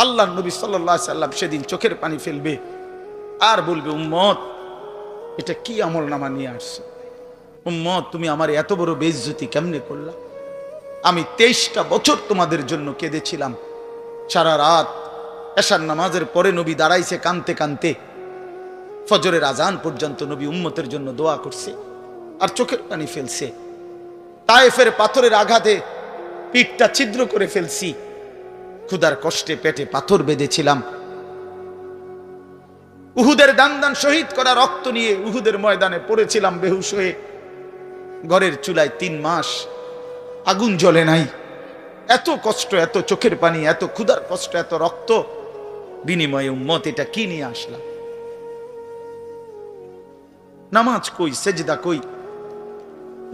আল্লাহ নবী সাল্লাল্লাহু আলাইহি সাল্লাম সেদিন চোখের পানি ফেলবে আর বলবে, উম্মত এটা কি আমল নামা নিয়ে আসছে? উম্মত তুমি আমার এত বড় বেইজ্জতি কেমনে করলা? আমি 23টা বছর তোমাদের জন্য কেঁদেছিলাম। সারা রাত এশার নামাজের পরে নবী দাঁড়াইছে কানতে কানতে, ফজরের আজান পর্যন্ত নবী উম্মতের জন্য দোয়া করছে আর চোখের পানি ফেলছে। তায়েফের পাথরের আঘাতে পিঠটা ছিদ্র করে ফেলছি, ক্ষুধার কষ্টে পেটে পাথর বেঁধেছিলাম। উহুদের দান দান শহীদ করা রক্ত নিয়ে উহুদের ময়দানে পড়েছিলাম বেহুশ হয়ে। ঘরের চুলায় 3 মাস আগুন জ্বলে নাই। এত কষ্ট, এত চোখের পানি, এত ক্ষুধার কষ্ট, এত রক্ত, বিনিময়ে উম্মত এটা কি নিয়ে আসলাম? নামাজ কই, সেজদা কই,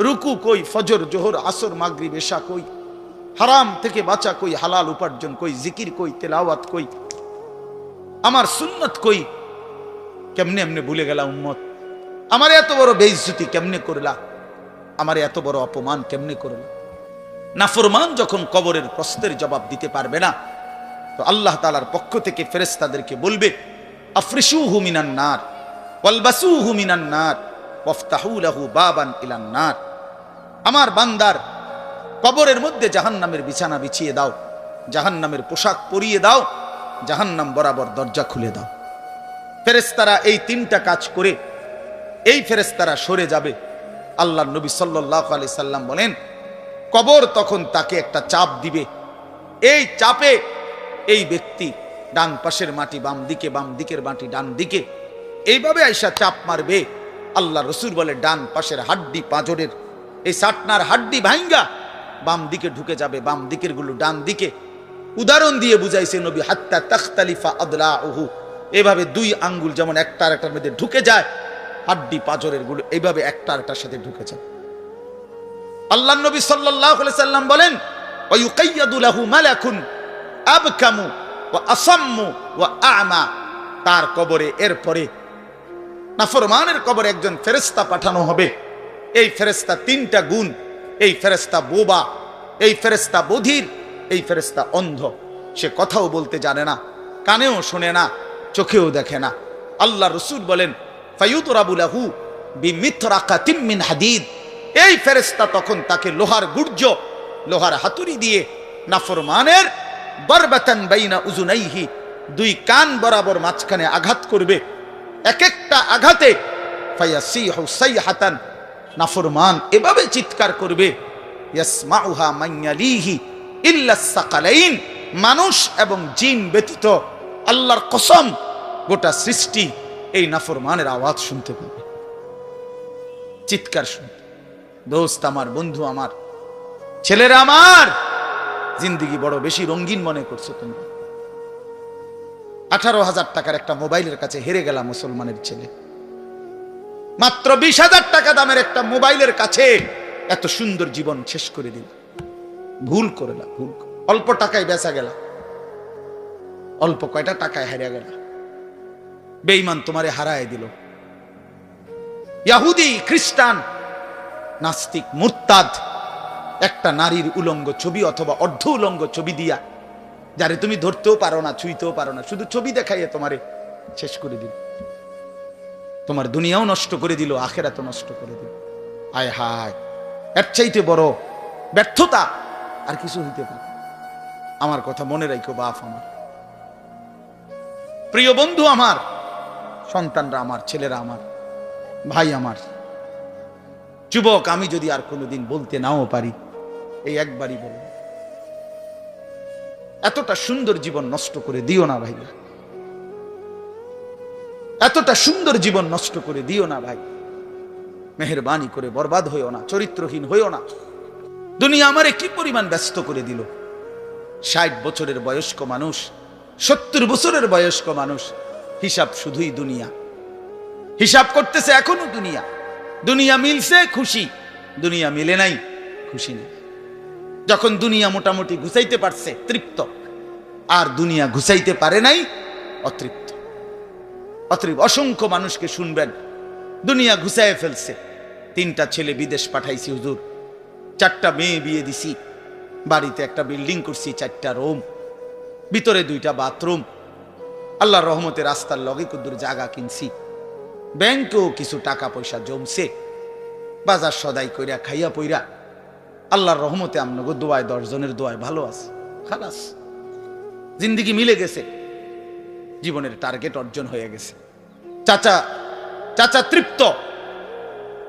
রুকু কই, ফজর জোহর আসর মাগরিব এশা কই, হারাম থেকে বাঁচা কই, হালাল উপার্জন কই, জিকির কই, তেলাওয়াত কই, আমার সুন্নত কই? কেমনে এমনে ভুলে গেলা উম্মত? আমার এত বড় বেইজ্জতি কেমনে করলা? আমার এত বড় অপমান কেমনে করলা? নাফরমান যখন কবরের প্রশ্নের জবাব দিতে পারবে না, তো আল্লাহ তাআলার পক্ষ থেকে ফেরেশতাদেরকে বলবে, আফরিশুহু মিনান নার ওয়ালবাসুহু মিনান নার ওয়াফতাহু লাহু বাবান ইলান নার। আমার বান্দার কবরের মধ্যে জাহান্নামের বিছানা বিছিয়ে দাও, জাহান্নামের পোশাক পরিয়ে দাও, জাহান্নাম বরাবর দরজা খুলে দাও। ফেরেশতারা এই 3টা কাজ করে এই ফেরেশতারা সরে যাবে। আল্লাহর নবী সাল্লাল্লাহু আলাইহি সাল্লাম বলেন, কবর তখন তাকে একটা চাপ দিবে। এই চাপে এই ব্যক্তি ডান পাশের মাটি বাম দিকে, বাম দিকের মাটি ডান দিকে, এইভাবে আইসা চাপ মারবে। আল্লাহ রসুল বলে, ডান পাশের হাড্ডি পাঁজরের এই সাটনার হাড্ডি ভাঙ্গা বাম দিকে ঢুকে যাবে, বাম দিকের গুলো ডান দিকে। উদাহরণ দিয়ে বুঝাইছে নবী, হাত্তা তাখতালিফা আদলাউহু, এভাবে 2 আঙ্গুল যেমন একটা আরেকটার মধ্যে ঢুকে যায়, হাড্ডি পাঁজরের গুলো এইভাবে একটা আরেকটার সাথে ঢুকে যায়। আল্লাহ নবী সাল্লাল্লাহু আলাইহি সাল্লাম বলেন, ওয়া ইউকাইয়াদু লাহু মালাকুন আবকামু ওয়া আসাম্মু ওয়া আ'মা। তার কবরে এরপরে নাফরমানের কবরে একজন ফেরেশতা পাঠানো হবে। এই ফেরেশতা 3টা গুণ, এই ফেরেশতা বোবা, এই ফেরেশতা বধির, এই ফেরেশতা অন্ধ। সে কথাও বলতে জানে না, কানেও শোনে না, চোখেও দেখে না। আল্লাহ রাসূল বলেন, ফায়ুদরাবু লাহু বিমিথরাকাতিম মিন হাদিদ। এই ফেরেশতা তখন তাকে লোহার গুর্জ, লোহার হাতুড়ি দিয়ে নাফরমানের বরবাতান বাইনা উযুনাইহি, 2 কান বরাবর মাঝখানে আঘাত করবে। এক একটা আঘাতে ফায়াসিহু সাইহাতান, নাফরমান এভাবে চিৎকার করবে, ইয়াসমাউহা মান ইয়ালিহি ইল্লা সাকালাইন, মানুষ এবং জিন ব্যতীত আল্লাহর কসম গোটা সৃষ্টি এই নাফরমানের আওয়াজ শুনতে পাবে, চিৎকার শুনতে। দোস্ত আমার, বন্ধু আমার, ছেলেরা আমার, জিন্দেগি বড় বেশি রঙিন মনে করছো তুমি। 18,000 টাকার একটা মোবাইলের কাছে হেরে গেল মুসলমানের ছেলে। মাত্র 20,000 টাকা দামের একটা মোবাইলের কাছে এত সুন্দর জীবন শেষ করে দিল। ভুল করলা, ভুল। অল্প টাকায় বেচা গেল, অল্প কয়টা টাকায় হারিয়ে গেল। বেঈমান তোমারে হারায় দিল। ইহুদি, খ্রিস্টান, নাস্তিক, মুরতাদ একটা নারীর উলঙ্গ ছবি অথবা অর্ধ উলঙ্গ ছবি দিয়া, যারে তুমি ধরতেও পারো না, ছুঁইতেও পারো না, শুধু ছবি দেখাইয়ে তোমারে শেষ করে দিল। তোমার দুনিয়াও নষ্ট করে দিল, আখিরাতও নষ্ট করে দিল। আয় হায়, এর চাইতে বড় ব্যর্থতা আর কিছু হইতে পারে? আমার কথা মনে রাখো বাপ আমার, প্রিয় বন্ধু আমার, সন্তানরা আমার, ছেলেরা আমার, ভাই আমার, যুবক, আমি যদি আর কোনোদিন বলতে নাও পারি, এই একবারই বলব, এতটা সুন্দর জীবন নষ্ট করে দিও না ভাই, এতটা সুন্দর জীবন নষ্ট করে দিও না ভাই। মেহেরবানি করে বরবাদ হইও না, চরিত্রহীন হইও না। দুনিয়া আমারে কি পরিমাণ ব্যস্ত করে দিল। 60 বছরের বয়স্ক মানুষ, 70 বছরের বয়স্ক মানুষ, হিসাব শুধুই দুনিয়া, হিসাব করতেছে এখনো দুনিয়া। দুনিয়া মিলছে খুশি, দুনিয়া মিলে নাই খুশি নেই। যখন দুনিয়া মোটামুটি ঘুষাইতে পারছে তৃপ্ত, আর দুনিয়া ঘুষাইতে পারে নাই অতৃপ্ত। অতএব অসংখ্য মানুষকে শুনবেন, দুনিয়া ঘুষায় ফেলছে। 3টা ছেলে বিদেশ পাঠাইছি হুজুর, 4টা মেয়ে বিয়ে দিছি, বাড়িতে একটা বিল্ডিং করছি, 4টা রুম, ভিতরে 2টা বাথরুম, আল্লাহর রহমতে রাস্তার লগে কুদ্দুর জায়গা কিনছি, ব্যাংকেও কিছু টাকা পয়সা জমছে, বাজার সদাই কইরা খাইয়া পইরা আল্লাহর রহমতে আমনগো দোয়ায় 10 জনের দোয়ায় ভালো আছে, খালাস জিন্দিগি মিলে গেছে, জীবনের টার্গেট অর্জন হয়ে গেছে। চাচা চাচা তৃপ্ত,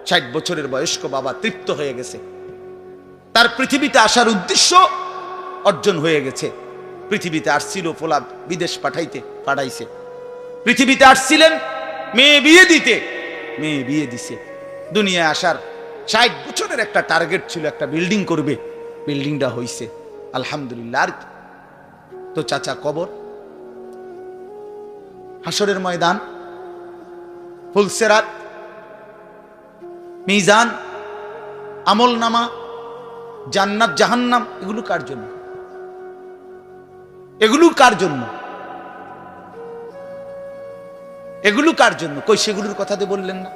60 বছরের বয়স্ক বাবা তৃপ্ত হয়ে গেছে, তার পৃথিবীতে আসার উদ্দেশ্য অর্জন হয়ে গেছে। পৃথিবীতে আসছিল ফোলা বিদেশ পাঠাইছে, পৃথিবীতে আসছিলেন মেয়ে বিয়ে দিতে, মেয়ে বিয়ে দিছে। দুনিয়ায় আসার 60 বছরের একটা টার্গেট ছিল, একটা বিল্ডিং করবে, বিল্ডিংটা হইছে আলহামদুলিল্লাহ। আর তো চাচা কবর, হাসরের ময়দান, ফুলসেরাত, মিজান, আমল নামা, জান্নাত জাহান্নাম, এগুলো কার জন্য? এগুলো কার জন্য? এগুলো কার জন্য? কই সেগুলোর কথা দিয়ে বললেন না?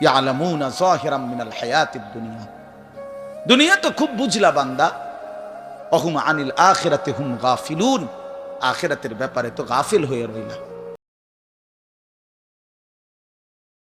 ইয়ালামুনা যাহিরাম মিনাল হায়াতিদ দুনিয়া, দুনিয়া তো খুব বুঝলা বান্দা, অহুম আনিল আখিরাতি হুম গাফিলুন, আখিরাতের ব্যাপারে তো গাফিল হয়ে রইলা।